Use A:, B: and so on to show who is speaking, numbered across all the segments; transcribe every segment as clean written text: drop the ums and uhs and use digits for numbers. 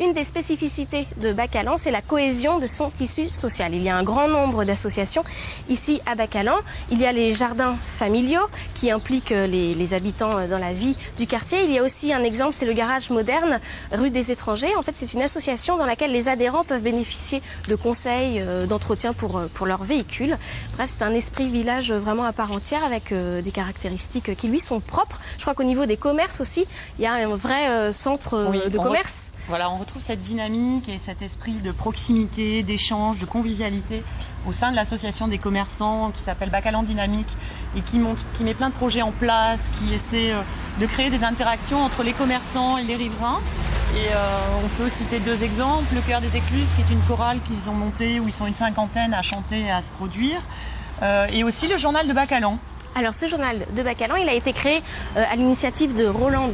A: une des spécificités de Bacalan, c'est la cohésion de son tissu social. Il y a un grand nombre d'associations ici à Bacalan. Il y a les jardins familiaux qui impliquent les habitants dans la vie du quartier. Il y a aussi un exemple, c'est le garage moderne rue des Étrangers. En fait, c'est une association dans laquelle les adhérents peuvent bénéficier de conseils, d'entretien pour leur véhicule. Bref, c'est un esprit village vraiment à part entière avec des caractéristiques qui lui sont propres. Je crois qu'au niveau des commerces aussi, il y a un vrai centre de commerce.
B: Voilà, on retrouve cette dynamique et cet esprit de proximité, d'échange, de convivialité au sein de l'association des commerçants qui s'appelle Bacalan Dynamique et qui met plein de projets en place, qui essaie de créer des interactions entre les commerçants et les riverains. Et on peut citer deux exemples, le Chœur des Écluses qui est une chorale qu'ils ont montée où ils sont une cinquantaine à chanter et à se produire, et aussi le journal de Bacalan. Alors ce journal de Bacalan, il a été créé à l'initiative de Rolande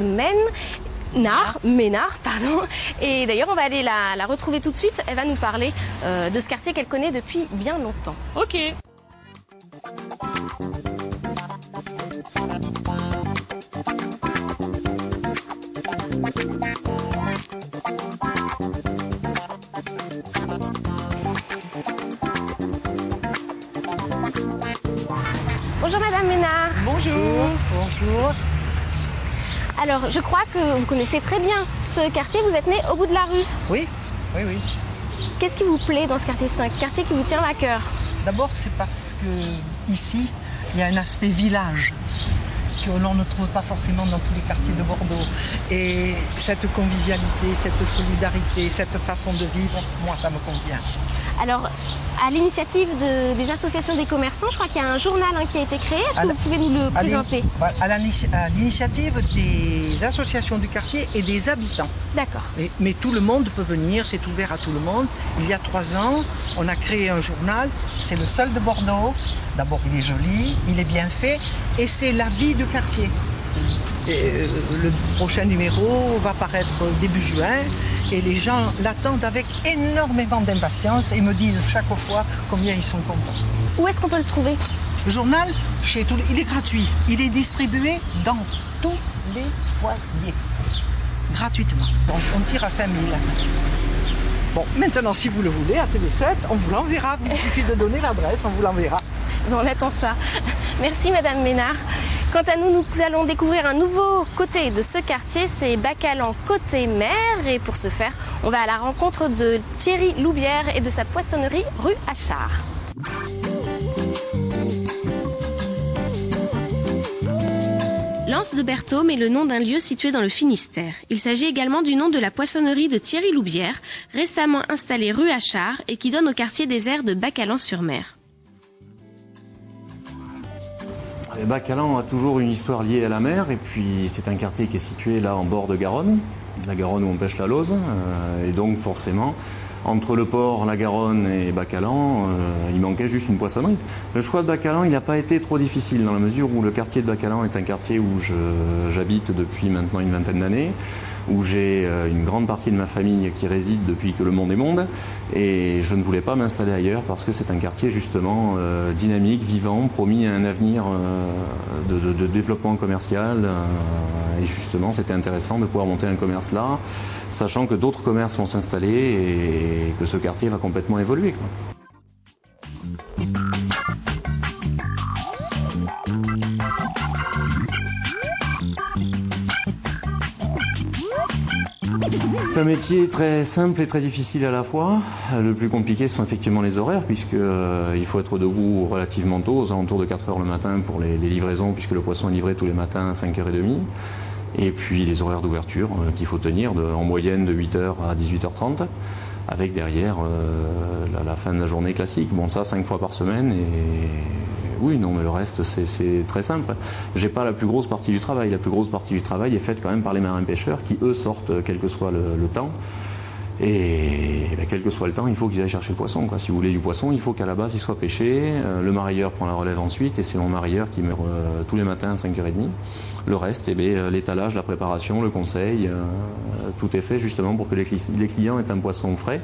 B: Ménard, pardon. Et d'ailleurs, on va aller la retrouver tout de suite. Elle va nous parler de ce quartier qu'elle connaît depuis bien longtemps. Ok. Bonjour Madame Ménard. Bonjour. Bonjour. Alors, je crois que vous connaissez très bien ce quartier. Vous êtes né au bout de la rue.
C: Oui, oui, oui.
A: Qu'est-ce qui vous plaît dans ce quartier? C'est un quartier qui vous tient à cœur.
C: D'abord, c'est parce que ici, il y a un aspect village que l'on ne trouve pas forcément dans tous les quartiers de Bordeaux. Et cette convivialité, cette solidarité, cette façon de vivre, moi, ça me convient.
A: Alors, à l'initiative des associations des commerçants, je crois qu'il y a un journal qui a été créé. Est-ce que vous pouvez nous le présenter?
C: À l'initiative des associations du quartier et des habitants.
A: D'accord.
C: Mais tout le monde peut venir, c'est ouvert à tout le monde. Il y a 3 ans, on a créé un journal. C'est le seul de Bordeaux. D'abord, il est joli, il est bien fait et c'est la vie du quartier. Et le prochain numéro va paraître début juin et les gens l'attendent avec énormément d'impatience et me disent chaque fois combien ils sont contents.
A: Où est-ce qu'on peut le trouver?
C: Le journal, il est gratuit. Il est distribué dans tous les foyers, gratuitement. Donc on tire à 5000. Bon, maintenant si vous le voulez, à TV7, on vous l'enverra. Il suffit de donner l'adresse, on vous l'enverra.
A: On attend ça. Merci Madame Ménard. Quant à nous, nous allons découvrir un nouveau côté de ce quartier, c'est Bacalan côté mer. Et pour ce faire, on va à la rencontre de Thierry Loubière et de sa poissonnerie rue Achard. L'Anse de Berthaume est le nom d'un lieu situé dans le Finistère. Il s'agit également du nom de la poissonnerie de Thierry Loubière, récemment installée rue Achard et qui donne au quartier désert de Bacalan-sur-Mer.
D: Bacalan a toujours une histoire liée à la mer et puis c'est un quartier qui est situé là en bord de Garonne, la Garonne où on pêche la lauze et donc forcément entre le port, la Garonne et Bacalan, il manquait juste une poissonnerie. Le choix de Bacalan, il n'a pas été trop difficile dans la mesure où le quartier de Bacalan est un quartier où j'habite depuis maintenant une vingtaine d'années, où j'ai une grande partie de ma famille qui réside depuis que le monde est monde et je ne voulais pas m'installer ailleurs parce que c'est un quartier justement dynamique, vivant, promis à un avenir de développement commercial et justement c'était intéressant de pouvoir monter un commerce là, sachant que d'autres commerces vont s'installer et que ce quartier va complètement évoluer, quoi. C'est un métier très simple et très difficile à la fois. Le plus compliqué sont effectivement les horaires puisque il faut être debout relativement tôt, aux alentours de 4 h le matin pour les livraisons puisque le poisson est livré tous les matins à 5 h 30. Et puis les horaires d'ouverture qu'il faut tenir en moyenne de 8 h à 18 h 30 avec derrière la fin de la journée classique. Bon ça 5 fois par semaine et oui, non, mais le reste, c'est très simple. J'ai pas la plus grosse partie du travail. La plus grosse partie du travail est faite quand même par les marins-pêcheurs qui, eux, sortent quel que soit le temps. Et ben, quel que soit le temps, il faut qu'ils aillent chercher le poisson, quoi. Si vous voulez du poisson, il faut qu'à la base, il soit pêché. Le marailleur prend la relève ensuite et c'est mon marailleur qui me tous les matins à 5 h 30. Le reste, eh bien, l'étalage, la préparation, le conseil, tout est fait justement pour que les clients aient un poisson frais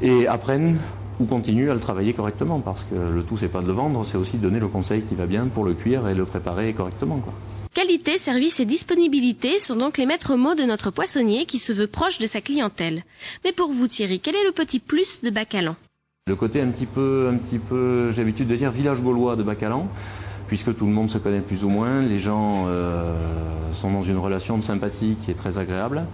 D: et apprennent ou continuent à le travailler correctement parce que le tout c'est pas de le vendre, c'est aussi de donner le conseil qui va bien pour le cuire et le préparer correctement, quoi.
A: Quel Qualité, service et disponibilité sont donc les maîtres mots de notre poissonnier qui se veut proche de sa clientèle. Mais pour vous Thierry, quel est le petit plus de Bacalan ?
D: Le côté un petit peu, j'ai l'habitude de dire village gaulois de Bacalan, puisque tout le monde se connaît plus ou moins, les gens sont dans une relation de sympathie qui est très agréable,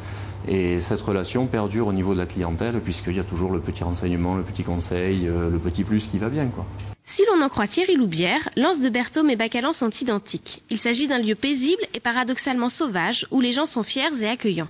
D: et cette relation perdure au niveau de la clientèle, puisqu'il y a toujours le petit renseignement, le petit conseil, le petit plus qui va bien, quoi.
A: Si l'on en croit Thierry Loubière, l'Anse de Berthaume et Bacalan sont identiques. Il s'agit d'un lieu paisible et paradoxalement sauvage, où les gens sont fiers et accueillants.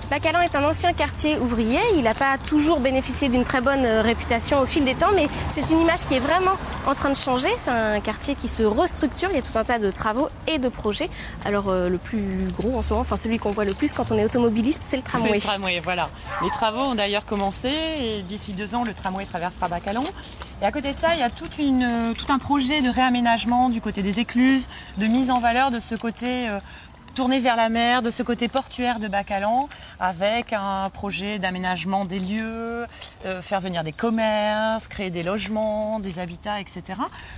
A: Bacalan est un ancien quartier ouvrier, il n'a pas toujours bénéficié d'une très bonne réputation au fil des temps, mais c'est une image qui est vraiment en train de changer. C'est un quartier qui se restructure, il y a tout un tas de travaux et de projets. Alors le plus gros en ce moment, enfin celui qu'on voit le plus quand on est automobiliste, c'est le tramway.
B: C'est le tramway, voilà. Les travaux ont d'ailleurs commencé et d'ici 2 ans, le tramway traversera Bacalan. Et à côté de ça, il y a tout un projet de réaménagement du côté des écluses, de mise en valeur de ce côté tourné vers la mer, de ce côté portuaire de Bacalan, avec un projet d'aménagement des lieux, faire venir des commerces, créer des logements, des habitats, etc.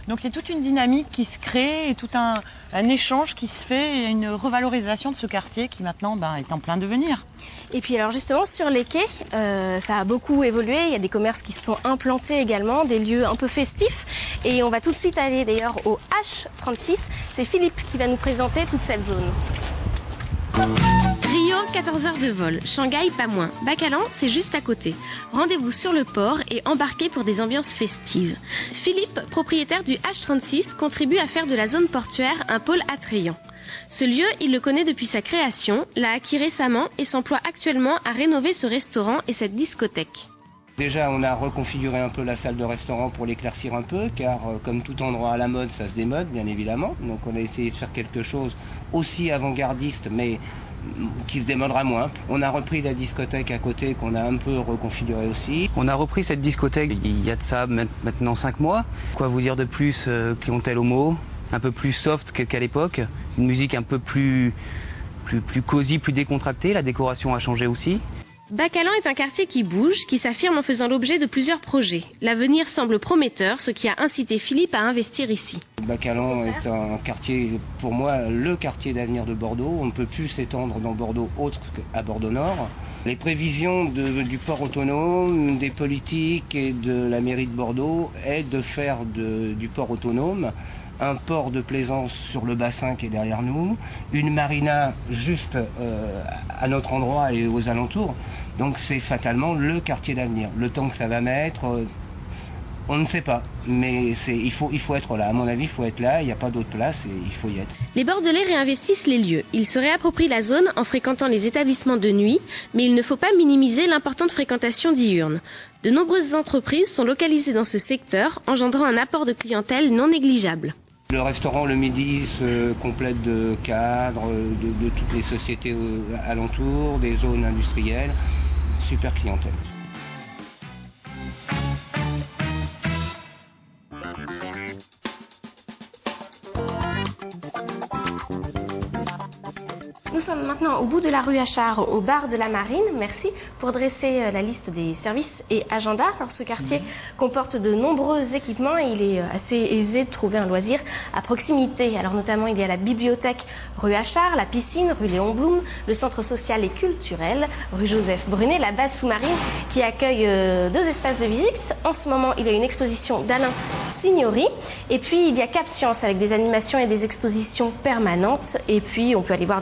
B: Donc c'est toute une dynamique qui se crée et tout un échange qui se fait et une revalorisation de ce quartier qui maintenant est en plein devenir.
A: Et puis alors justement sur les quais, ça a beaucoup évolué, il y a des commerces qui se sont implantés également, des lieux un peu festifs. Et on va tout de suite aller d'ailleurs au H36, c'est Philippe qui va nous présenter toute cette zone. Rio, 14 heures de vol. Shanghai, pas moins. Bacalan, c'est juste à côté. Rendez-vous sur le port et embarquez pour des ambiances festives. Philippe, propriétaire du H36, contribue à faire de la zone portuaire un pôle attrayant. Ce lieu, il le connaît depuis sa création, l'a acquis récemment et s'emploie actuellement à rénover ce restaurant et cette discothèque.
E: Déjà, on a reconfiguré un peu la salle de restaurant pour l'éclaircir un peu, car comme tout endroit à la mode, ça se démode, bien évidemment. Donc on a essayé de faire quelque chose aussi avant-gardiste, mais qui se démodera moins. On a repris la discothèque à côté, qu'on a un peu reconfigurée aussi.
F: On a repris cette discothèque il y a de ça maintenant 5 mois. Quoi vous dire de plus, clientèle homo, un peu plus soft qu'à l'époque, une musique un peu plus cosy, plus décontractée, la décoration a changé aussi.
A: Bacalan est un quartier qui bouge, qui s'affirme en faisant l'objet de plusieurs projets. L'avenir semble prometteur, ce qui a incité Philippe à investir ici.
E: Bacalan est un quartier, pour moi, le quartier d'avenir de Bordeaux. On ne peut plus s'étendre dans Bordeaux autre qu'à Bordeaux-Nord. Les prévisions du port autonome, des politiques et de la mairie de Bordeaux est de faire du port autonome un port de plaisance sur le bassin qui est derrière nous, une marina juste à notre endroit et aux alentours. Donc c'est fatalement le quartier d'avenir. Le temps que ça va mettre, on ne sait pas. Mais il faut être là. À mon avis, il faut être là. Il n'y a pas d'autre place et il faut y être.
A: Les Bordelais réinvestissent les lieux. Ils se réapproprient la zone en fréquentant les établissements de nuit, mais il ne faut pas minimiser l'importante fréquentation diurne. De nombreuses entreprises sont localisées dans ce secteur, engendrant un apport de clientèle non négligeable.
E: Le restaurant le midi se complète de cadres, de toutes les sociétés alentours, des zones industrielles. Super clientèle.
A: Nous sommes maintenant au bout de la rue Achard, au bar de la Marine. Merci pour dresser la liste des services et agendas. Alors ce quartier comporte de nombreux équipements et il est assez aisé de trouver un loisir à proximité. Alors notamment il y a la bibliothèque rue Achard, la piscine rue Léon Blum, le centre social et culturel rue Joseph Brunet, la base sous-marine qui accueille 2 espaces de visite. En ce moment il y a une exposition d'Alain Signori et puis il y a Cap Science avec des animations et des expositions permanentes et puis on peut aller voir